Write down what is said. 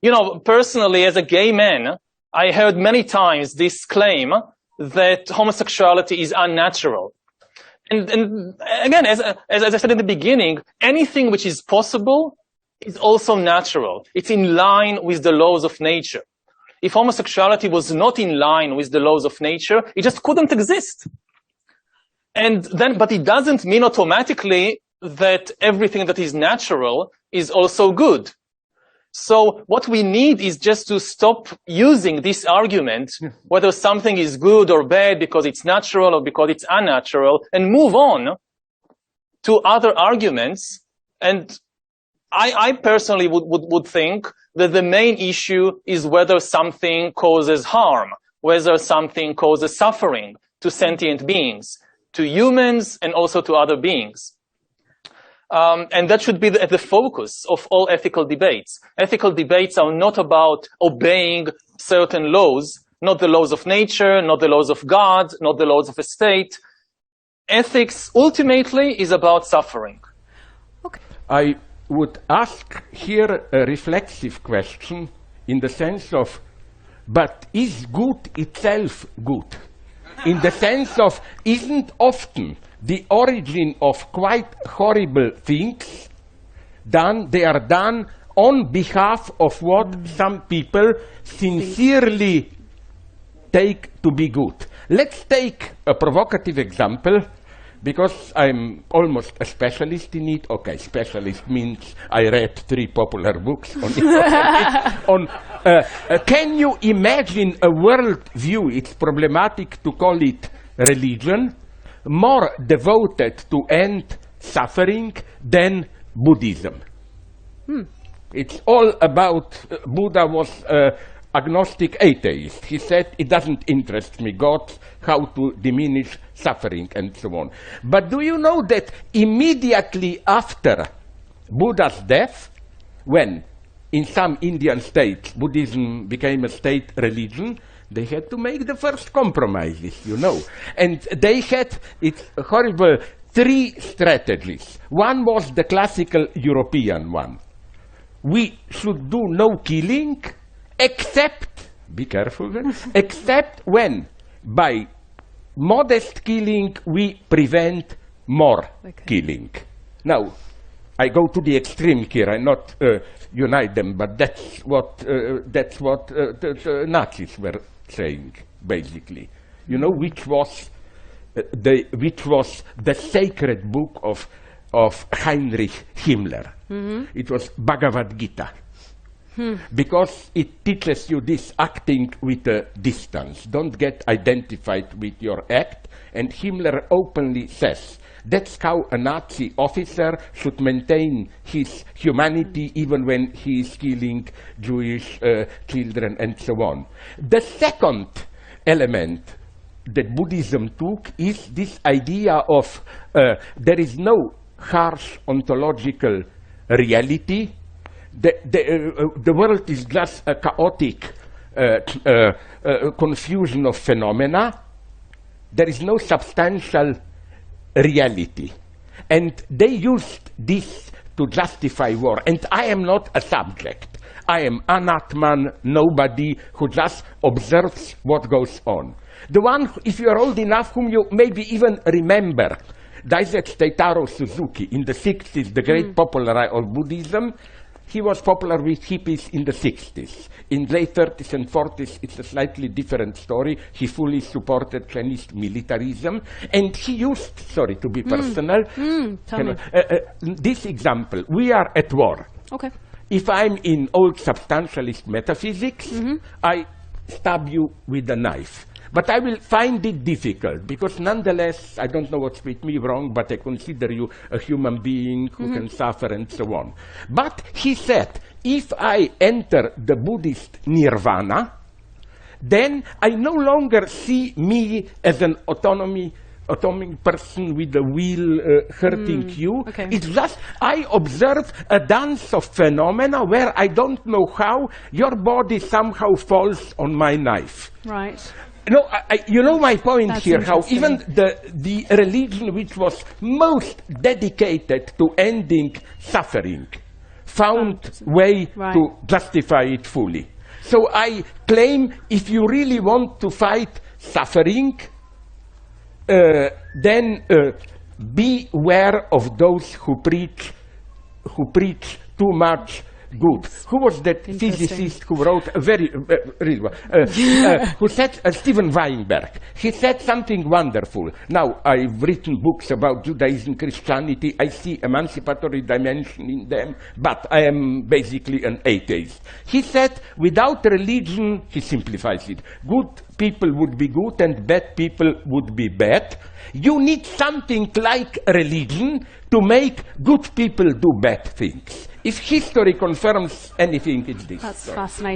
You know, personally, as a gay man, I heard many times this claim that homosexuality is unnatural. And again, as I said in the beginning, anything which is possible is also natural. It's in line with the laws of nature. If homosexuality was not in line with the laws of nature, it just couldn't exist. And then, but it doesn't mean automatically that everything that is natural is also good. So what we need is just to stop using this argument, whether something is good or bad because it's natural or because it's unnatural, and move on to other arguments. And I personally would think that the main issue is whether something causes harm, whether something causes suffering to sentient beings, to humans and also to other beings. And that should be at the focus of all ethical debates. Ethical debates are not about obeying certain laws, not the laws of nature, not the laws of God, not the laws of a state. Ethics ultimately is about suffering. Okay. I would ask here a reflexive question in the sense of, but is good itself good? In the sense of, isn't often the origin of quite horrible things they are done on behalf of what some people sincerely take to be good. Let's take a provocative example, because I'm almost a specialist in it. Okay, specialist means I read 3 popular books on it. Can you imagine a world view, it's problematic to call it religion, more devoted to end suffering than Buddhism? It's all about, Buddha was agnostic atheist. He said, it doesn't interest me, God, how to diminish suffering and so on. But do you know that immediately after Buddha's death, when in some Indian states Buddhism became a state religion, they had to make the first compromises, you know. And they had, it's horrible, 3 strategies. One was the classical European one. We should do no killing, except, be careful, except when by modest killing we prevent more killing. Now, I go to the extreme here, I not unite them, but that's what the Nazis were saying, basically. You know, which was the sacred book of Heinrich Himmler. It was Bhagavad Gita. Because it teaches you this acting with a distance. Don't get identified with your act. And Himmler openly says, that's how a Nazi officer should maintain his humanity even when he is killing Jewish children and so on. The second element that Buddhism took is this idea of there is no harsh ontological reality. The world is just a chaotic confusion of phenomena. There is no substantial reality. And they used this to justify war. And I am not a subject. I am an Atman, nobody who just observes what goes on. The one, if you are old enough, whom you maybe even remember, Daisetsu Taitaro Suzuki, in the 60s, the great popularizer of Buddhism. He was popular with hippies in the 60s. In late 30s and 40s, it's a slightly different story. He fully supported Chinese militarism. And he used, sorry to be personal, this example, we are at war. Okay. If I'm in old substantialist metaphysics, I stab you with a knife. But I will find it difficult, because nonetheless, I don't know what's with me wrong, but I consider you a human being who can suffer and so on. But he said, if I enter the Buddhist nirvana, then I no longer see me as an autonomic person with a wheel hurting you. Okay. It's just, I observe a dance of phenomena where I don't know how your body somehow falls on my knife. Right. No, you know my point. That's here, how even the religion which was most dedicated to ending suffering found way to justify it fully. So I claim if you really want to fight suffering, then beware of those who preach too much good. Who was that physicist who wrote a very real one? Who said, Steven Weinberg. He said something wonderful. Now, I've written books about Judaism, Christianity. I see emancipatory dimension in them, but I am basically an atheist. He said, without religion, he simplifies it, good people would be good and bad people would be bad. You need something like religion to make good people do bad things. If history confirms anything, it's this. That's fascinating.